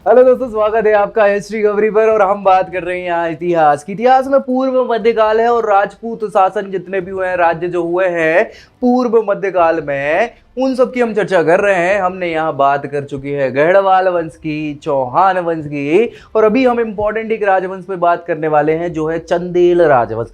Hello दोस्तों, स्वागत है आपका हिस्ट्री गवरी पर। और हम बात कर रहे हैं यहाँ इतिहास की। इतिहास में पूर्व मध्यकाल है और राजपूत शासन जितने भी हुए हैं, राज्य जो हुए हैं पूर्व मध्यकाल में, उन सब की हम चर्चा कर रहे हैं। हमने यहाँ बात कर चुकी है गढ़वाल वंश की, चौहान वंश की, और अभी हम इंपॉर्टेंट एक राजवंश पे बात करने वाले हैं जो है चंदेल राजवंश।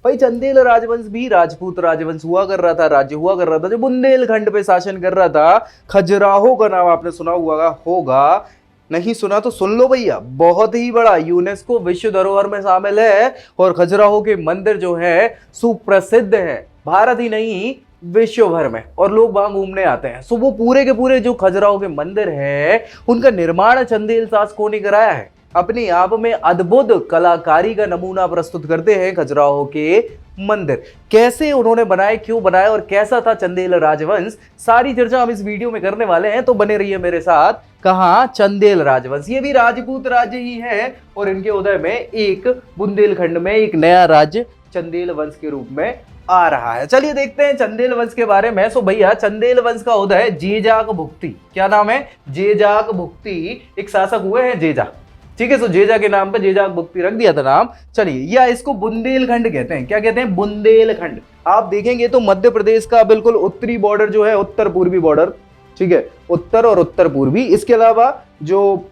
भाई चंदेल राजवंश भी राजपूत राजवंश हुआ कर रहा था, राज्य हुआ कर रहा था जो बुंदेलखंड पे शासन कर रहा था। खजुराहो का नाम आपने सुना हुआ होगा, नहीं सुना तो सुन लो भैया। बहुत ही बड़ा यूनेस्को विश्व धरोहर में शामिल है और खजुराहो के मंदिर जो है सुप्रसिद्ध है, भारत ही नहीं विश्व भर में, और लोग वहां घूमने आते हैं। सो वो पूरे के पूरे जो खजुराहो के मंदिर है उनका निर्माण चंदेल शासकों ने कराया है। अपने आप में अद्भुत कलाकारी का नमूना प्रस्तुत करते हैं खजुराहो के मंदिर। कैसे उन्होंने बनाए, क्यों बनाए और कैसा था चंदेल राजवंश, सारी चर्चा हम इस वीडियो में करने वाले हैं। तो बने रहिए मेरे साथ। कहां? चंदेल राजवंश। ये भी राजपूत राज्य ही है और इनके उदय में एक बुंदेलखंड में एक नया राज्य चंदेल वंश के रूप में आ रहा है। चलिए देखते हैं चंदेल वंश के बारे में। सो भैया चंदेल वंश का उदय जेजाक भुक्ती, क्या नाम है? जेजाक भुक्ती एक शासक हुए हैं, जेजा। ठीक है, सो जेजा के नाम पे जेजाक भुक्ती रख दिया था नाम। चलिए, या इसको बुंदेलखंड कहते हैं। क्या कहते हैं? बुंदेलखंड। आप देखेंगे तो मध्य प्रदेश का बिल्कुल उत्तरी बॉर्डर जो है, उत्तर पूर्वी बॉर्डर, ठीक है, उत्तर और उत्तर पूर्वी। इसके अलावा जो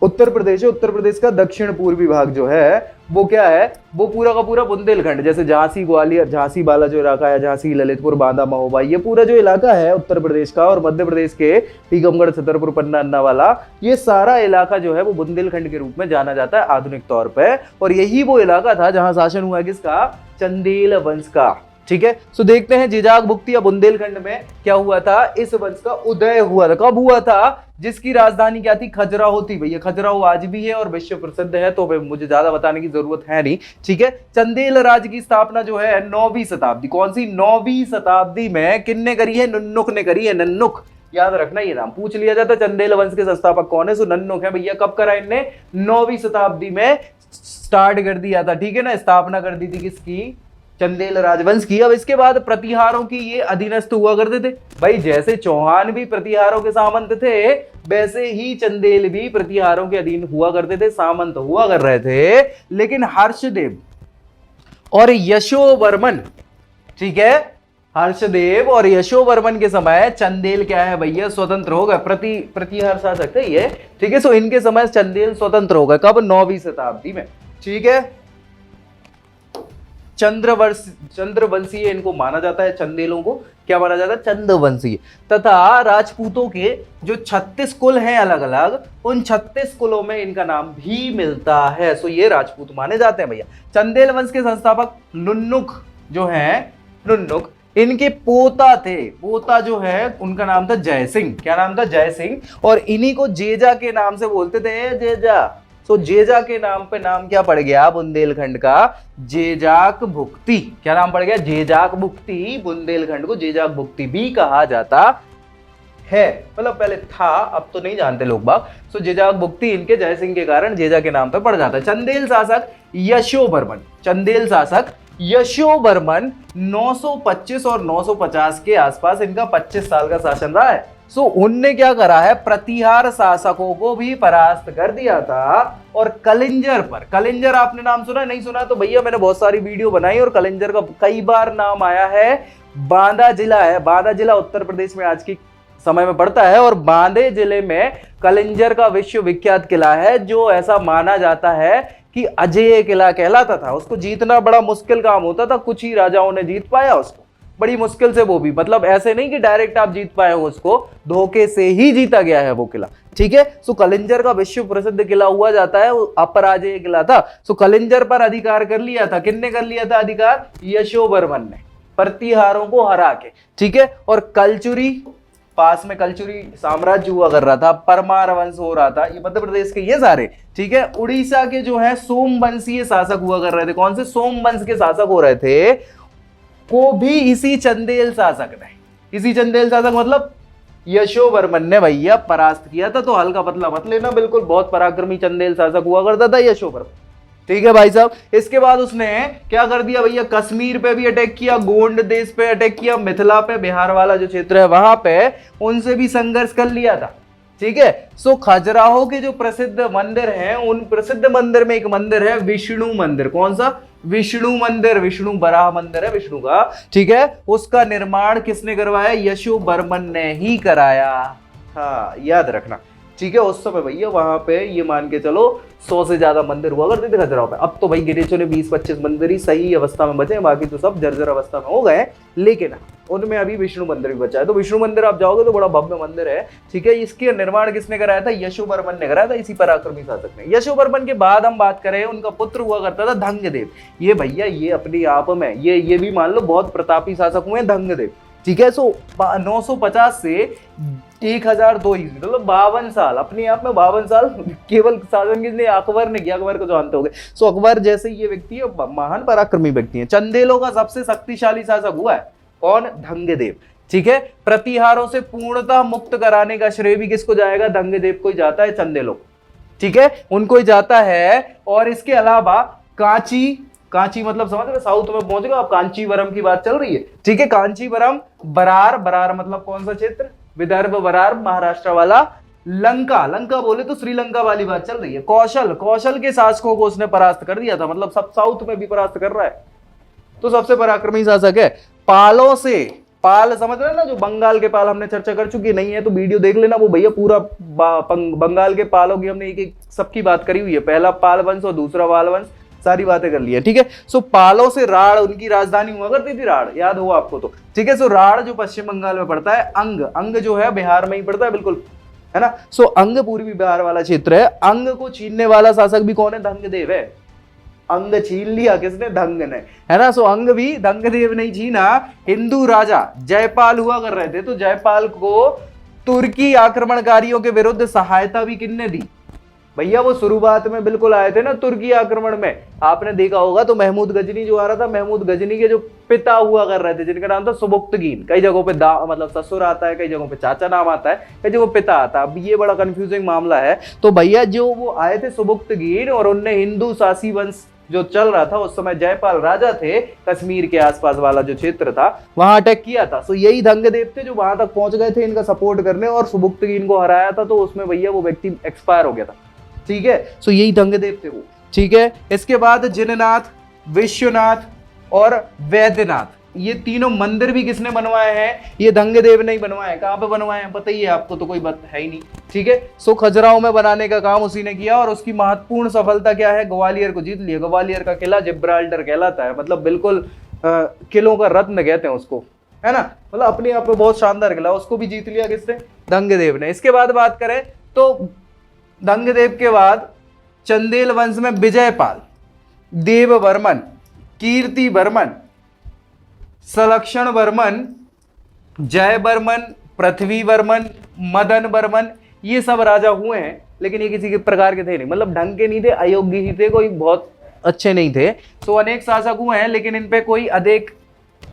उत्तर प्रदेश है, उत्तर प्रदेश का दक्षिण पूर्वी भाग जो है वो क्या है? वो पूरा का पूरा बुंदेलखंड। जैसे झांसी ग्वालियर, झांसी वाला जो इलाका है, झांसी ललितपुर बांदा महोबा, ये पूरा जो इलाका है उत्तर प्रदेश का, और मध्य प्रदेश के टीकमगढ़ छतरपुर पन्ना अन्ना वाला, ये सारा इलाका जो है वो बुंदेलखंड के रूप में जाना जाता है आधुनिक तौर पर। और यही वो इलाका था जहां शासन हुआ किसका? चंदेल वंश का। ठीक है, सो देखते हैं जेजाक भुक्ती या बुंदेलखंड में क्या हुआ था। इस वंश का उदय हुआ था। कब हुआ था? जिसकी राजधानी क्या थी? खजुराहो थी। भैया खजुराहो आज भी है और विश्व प्रसिद्ध है, तो मुझे ज्यादा बताने की जरूरत है नहीं। ठीक है, चंदेल राज्य की स्थापना जो है 9वीं शताब्दी, कौन सी? 9वीं शताब्दी में किन्ने करी है? नन्नुक ने करी है। नन्नुक, याद रखना, ये नाम पूछ लिया जाता। चंदेल वंश के संस्थापक कौन है? सो नन्नुक है भैया। कब करा इनने? 9वीं शताब्दी में स्टार्ट कर दिया था। ठीक है ना, स्थापना कर दी थी किसकी? चंदेल राजवंश की। अब इसके बाद प्रतिहारों की ये अधीनस्थ हुआ करते थे। भाई जैसे चौहान भी प्रतिहारों के सामंत थे, वैसे ही चंदेल भी प्रतिहारों के अधीन हुआ करते थे, सामंत हुआ कर रहे थे। लेकिन हर्षदेव और यशोवर्मन, ठीक है, हर्षदेव और यशोवर्मन के समय चंदेल क्या है भैया? स्वतंत्र हो गए। प्रतिहार शासक थे ये। ठीक है, सो इनके समय चंदेल स्वतंत्र हो गए। कब? 9वीं शताब्दी में। ठीक है, चंद्रवंशीय इनको माना जाता है। चंदेलों को क्या माना जाता है? चंद्रवंशीय। तथा राजपूतों के जो 36 कुल हैं अलग अलग, उन 36 कुलों में इनका नाम भी मिलता है। सो ये राजपूत माने जाते हैं भैया। चंदेल वंश के संस्थापक नुन्नुक जो है, नुन्नुक, इनके पोता थे। पोता जो है उनका नाम था जय सिंह। क्या नाम था? जय सिंह। और इन्हीं को जेजा के नाम से बोलते थे, जेजा। तो जेजा के नाम पे नाम क्या पड़ गया बुंदेलखंड का? जेजाक भुक्ती। क्या नाम पड़ गया? जेजाक भुक्ती। बुंदेलखंड को जेजाक भुक्ती भी कहा जाता है। मतलब पहले था, अब तो नहीं जानते लोग बाग। सो जेजाक भुक्ती इनके जय सिंह के कारण जेजा के नाम पे पड़ जाता है। चंदेल शासक यशोवर्मन, चंदेल शासक यशोवर्मन 925 और 950 के आसपास इनका 25 साल का शासन रहा है। सो उनने क्या करा है? प्रतिहार शासकों को भी परास्त कर दिया था। और कलिंजर पर, कलिंजर आपने नाम सुना? नहीं सुना तो भैया मैंने बहुत सारी वीडियो बनाई और कलिंजर का कई बार नाम आया है। बांदा जिला है, बांदा जिला उत्तर प्रदेश में आज की समय में पड़ता है, और बांदे जिले में कलिंजर का विश्व विख्यात किला है, जो ऐसा माना जाता है कि अजेय किला कहलाता था। उसको जीतना बड़ा मुश्किल काम होता था, कुछ ही राजाओं ने जीत पाया उसको, बड़ी मुश्किल से, वो भी मतलब ऐसे नहीं कि डायरेक्ट आप जीत पाए हो, उसको धोखे से ही जीता गया है वो किला। ठीक है, सो कलिंजर का विश्व प्रसिद्ध किला हुआ जाता है, वो अपराजेय किला था। सो कलिंजर पर अधिकार कर लिया था। किसने कर लिया था अधिकार? यशोवर्मन ने, प्रतिहारों को हरा के। ठीक है, और कलचुरी, पास में कलचुरी साम्राज्य हुआ कर रहा था, परमार वंश हो रहा था, ये मध्य प्रदेश के ये सारे। ठीक है, उड़ीसा के जो है सोमवंशीय शासक हुआ कर रहे थे। कौन से? सोमवंश के शासक हो रहे थे, को भी इसी चंदेल शासक ने, इसी चंदेल शासक मतलब यशोवर्मन ने भैया परास्त किया था। तो हल्का पतला मत लेना, बिल्कुल बहुत पराक्रमी चंदेल शासक हुआ करता था यशोवर्मन। ठीक है भाई साहब। इसके बाद उसने क्या कर दिया भैया, कश्मीर पे भी अटैक किया, गोंड देश पे अटैक किया, मिथिला पे, बिहार वाला जो क्षेत्र है वहां पे उनसे भी संघर्ष कर लिया था। ठीक है। सो खजुराहो के जो प्रसिद्ध मंदिर हैं, उन प्रसिद्ध मंदिर में एक मंदिर है विष्णु मंदिर। कौन सा? विष्णु मंदिर। विष्णु बराह मंदिर है विष्णु का। ठीक है। उसका निर्माण किसने करवाया? यशोवर्मन ने ही कराया। हाँ याद रखना। ठीक है। उस समय भैया वहां पे ये मान के चलो 100 से ज्यादा मंदिर हुआ करते थे खजुराहो पे। अब तो भाई गिरेचो ने 20-25 मंदिर ही सही अवस्था में बचे हैं, बाकी तो सब जर्जर अवस्था में हो गए। लेकिन उनमें अभी विष्णु मंदिर भी बचा है। तो विष्णु मंदिर आप जाओगे तो बड़ा भव्य मंदिर है। ठीक है। इसके निर्माण किसने कराया था? यशोवर्मन ने कराया था, इसी पराक्रमी शासक ने। यशोवर्मन के बाद हम बात करें, उनका पुत्र हुआ करता था धंगदेव। ये भैया ये अपने आप में ये भी मान लो बहुत प्रतापी शासक हुए धंगदेव। ठीक है। सो 950 से 1002 ईस्वी, मतलब 52 साल, अपने आप में 52 साल केवल शासन किसने? अकबर ने किया। अकबर को जानते होंगे। सो अकबर जैसे ये व्यक्ति है, महान पराक्रमी व्यक्ति है। चंदेलों का सबसे शक्तिशाली शासक हुआ है कौन? धंगदेव। ठीक है। प्रतिहारों से पूर्णतः मुक्त कराने का श्रेय भी किसको जाएगा? धंगदेव को ही जाता है, चंदेलों। ठीक है, उनको ही जाता है। और इसके अलावा कांची मतलब समझ रहे, साउथ में पहुंच गए आप, कांचीवरम की बात चल रही है। ठीक है। कांचीवरम, बरार मतलब कौन सा क्षेत्र? विदर्भ, बरार, महाराष्ट्र वाला। लंका बोले तो श्रीलंका वाली बात चल रही है। कौशल के शासकों को उसने परास्त कर दिया था, मतलब सब साउथ में भी परास्त कर रहा है। तो सबसे पराक्रमी शासक है। पाल समझ रहे ना, जो बंगाल के पाल हमने चर्चा कर चुकी, नहीं है तो वीडियो देख लेना, वो भैया पूरा बंगाल के पालों की हमने एक सबकी बात करी हुई है। पहला पाल वंश और दूसरा वाल वंश, सारी बातें कर ली है। ठीक है। सो पालों से राढ़ उनकी राजधानी हुआ करती थी, राढ़ याद हो आपको तो। ठीक है। सो राढ़ जो पश्चिम बंगाल में पड़ता है, अंग जो है बिहार में ही पड़ता है, बिल्कुल है ना। सो अंग पूर्वी बिहार वाला क्षेत्र है। अंग को छीनने वाला शासक भी कौन है? धंगदेव है। अंग छीन लिया किसने? धंग ने, है ना। सो अंग भी धंगदेव नहीं छीना। हिंदू राजा जयपाल हुआ कर रहे थे, तो जयपाल को तुर्की आक्रमणकारियों के विरुद्ध सहायता भी किसने दी? भैया वो शुरुआत में बिल्कुल आए थे ना तुर्की आक्रमण में, आपने देखा होगा। तो महमूद गजनी जो आ रहा था, महमूद गजनी के जो पिता हुआ कर रहे थे, जिनका नाम था सुबुक्तगीन। कई जगहों पे मतलब ससुर आता है, कई जगहों पे चाचा नाम आता है, कई जगहों पिता आता है। अब ये बड़ा कंफ्यूजिंग मामला है। तो भैया जो वो आए थे सुबुक्तगीन, और उनने हिंदू शासी वंश जो चल रहा था उस समय, जयपाल राजा थे, कश्मीर के आसपास वाला जो क्षेत्र था वहां अटैक किया था। सो यही धंगदेव थे जो वहां तक पहुंच गए थे इनका सपोर्ट करने, और सुबुक्तगीन को हराया था। तो उसमें भैया वो व्यक्ति एक्सपायर हो गया था। ठीक है। सो यही धंगदेव थे वो। ठीक है। इसके बाद जिननाथ, विश्वनाथ और वैद्यनाथ, ये तीनों मंदिर भी किसने बनवाए हैं? ये धंगदेव ने ही बनवाए। कहां पे बनवाए हैं पता ही है आपको, तो कोई बात है ही नहीं। ठीक है। सो खजुराहो में बनाने का काम उसी ने किया, और उसकी महत्वपूर्ण सफलता क्या है? ग्वालियर को जीत लिया। ग्वालियर का किला जिब्राल्टर कहलाता है, मतलब बिल्कुल किलों का रत्न कहते हैं उसको, है ना। मतलब अपने आप में बहुत शानदार किला, उसको भी जीत लिया किसने? धंगदेव ने। इसके बाद बात करें तो धंगदेव के बाद चंदेल वंश में विजयपाल, देववर्मन, कीर्तिवर्मन, सलक्षण वर्मन, जयवर्मन, पृथ्वीवर्मन, मदन वर्मन, ये सब राजा हुए हैं, लेकिन ये किसी के प्रकार के थे नहीं, मतलब ढंग के नहीं थे, अयोग्य ही थे, कोई बहुत अच्छे नहीं थे। तो अनेक शासक हुए हैं, लेकिन इन पे कोई अधिक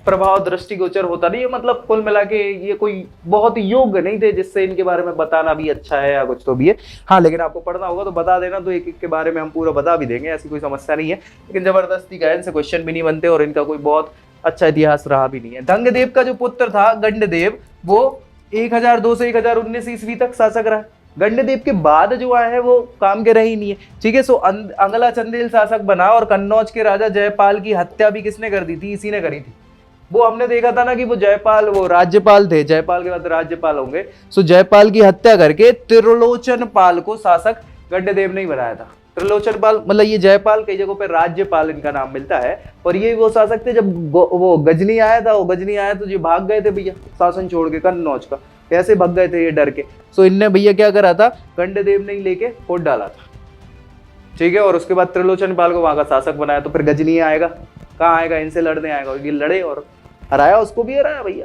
प्रभाव दृष्टिगोचर होता नहीं है। मतलब कुल मिला के ये कोई बहुत योग्य नहीं थे जिससे इनके बारे में बताना भी अच्छा है या कुछ तो भी है। हाँ, लेकिन आपको पढ़ना होगा तो बता देना, तो एक एक के बारे में हम पूरा बता भी देंगे, ऐसी कोई समस्या नहीं है। लेकिन जबरदस्ती का इनसे क्वेश्चन भी नहीं बनते, और इनका कोई बहुत अच्छा इतिहास रहा भी नहीं है। धंगदेव का जो पुत्र था गंडदेव, वो 1002 से 1019 ईस्वी तक शासक रहा। गंडदेव के बाद जो आया है वो काम के रहे ही नहीं है। ठीक है। सो अंगला चंदेल शासक बना, और कन्नौज के राजा जयपाल की हत्या भी किसने कर दी थी? इसी ने करी थी। वो हमने देखा था ना कि वो जयपाल, वो राज्यपाल थे, जयपाल के बाद राज्यपाल होंगे। सो जयपाल की हत्या करके त्रिलोचन पाल को शासक गंडदेव ने ही बनाया था। त्रिलोचन पाल मतलब ये जयपाल, कई जगहों पे राज्यपाल इनका नाम मिलता है। और ये वो शासक थे, जब वो गजनी आया था, तो ये भाग गए थे भैया शासन छोड़ के कन्नौज का, कैसे भाग गए थे ये डर के। सो इनने भैया क्या करा था? गंडदेव ने ही लेके फोड़ डाला था। ठीक है। और उसके बाद त्रिलोचन पाल को वहां का शासक बनाया। तो फिर गजनी आएगा, कहाँ आएगा? इनसे लड़ने आएगा, ये लड़े और हराया, उसको भी हराया भैया।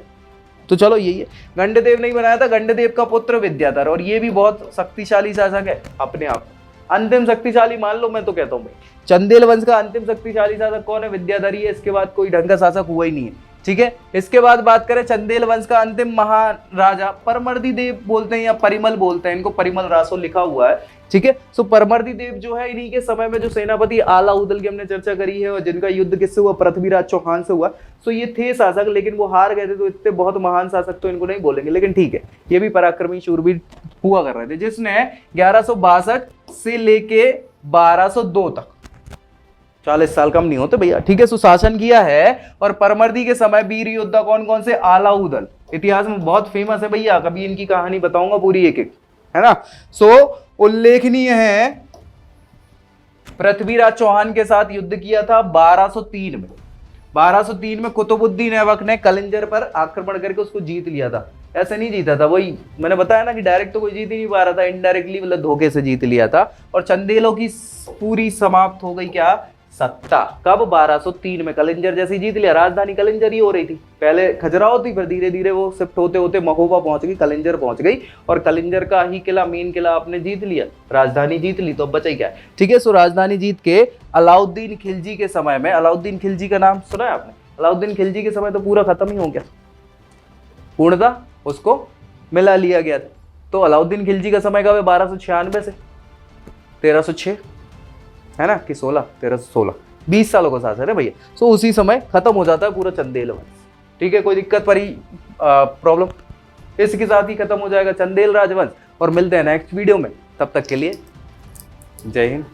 तो चलो यही है, गंडदेव नहीं बनाया था। गंडदेव का पुत्र विद्याधर, और ये भी बहुत शक्तिशाली शासक है अपने आप, अंतिम शक्तिशाली मान लो, मैं तो कहता हूँ भाई। चंदेल वंश का अंतिम शक्तिशाली शासक कौन है? विद्याधर ही है। इसके बाद कोई ढंग का शासक हुआ ही नहीं है। ठीक है। इसके बाद बात करें चंदेल वंश का अंतिम महाराजा परमर्दी देव बोलते हैं या परिमल बोलते हैं, इनको परिमल रासो लिखा हुआ है, ठीक है। सो परमर्दी देव जो है इन्हीं के समय में जो सेनापति आलाउदल की हमने चर्चा करी है और जिनका युद्ध किससे हुआ, पृथ्वीराज चौहान से हुआ। सो ये थे शासक, लेकिन वो हार गए थे, तो इतने बहुत महान शासक तो इनको नहीं बोलेंगे, लेकिन ठीक है, ये भी पराक्रमी शूरवीर हुआ कर रहे थे, जिसने 1162 से लेके 1202 तक 40 साल कम नहीं होते भैया, ठीक है, सुशासन किया है। और परमर्दी के समय वीर योद्धा कौन कौन से, आलाउदल इतिहास में बहुत फेमस है भैया, कभी इनकी कहानी बताऊंगा पूरी एक एक, है ना। सो उल्लेखनीय है पृथ्वीराज चौहान के साथ युद्ध किया था 1203 में। 1203 में कुतुबुद्दीन ऐबक ने कलिंजर पर आक्रमण करके उसको जीत लिया था। ऐसे नहीं जीता था, वही मैंने बताया ना कि डायरेक्ट तो कोई जीत ही नहीं पा रहा था, इनडायरेक्टली मतलब धोखे से जीत लिया था। और चंदेलों की पूरी समाप्त हो गई क्या, सत्ता, कब, 1203 में। कलिंजर जैसे जीत लिया, राजधानी कलिंजर ही हो रही थी, पहले खजुराहो थी, फिर धीरे धीरे वो शिफ्ट होते होते महोबा पहुंच गई, कलिंजर पहुंच गई, और कलिंजर का ही किला, मेन किला आपने जीत लिया, राजधानी जीत ली, तो अब बचा ही क्या है, ठीक है। सो राजधानी जीत के अलाउद्दीन खिलजी के समय में, अलाउद्दीन खिलजी का नाम सुना है आपने, अलाउद्दीन खिलजी के समय तो पूरा खत्म ही हो गया, पूर्णतः उसको मिला लिया गया था। तो अलाउद्दीन खिलजी का समय का 1296 से 1306 है ना, कि 1316, 20 सालों का शासन है भैया। सो उसी समय खत्म हो जाता है पूरा चंदेल वंश, ठीक है। कोई दिक्कत परी प्रॉब्लम, इसके साथ ही खत्म हो जाएगा चंदेल राजवंश। और मिलते हैं नेक्स्ट वीडियो में, तब तक के लिए जय हिंद।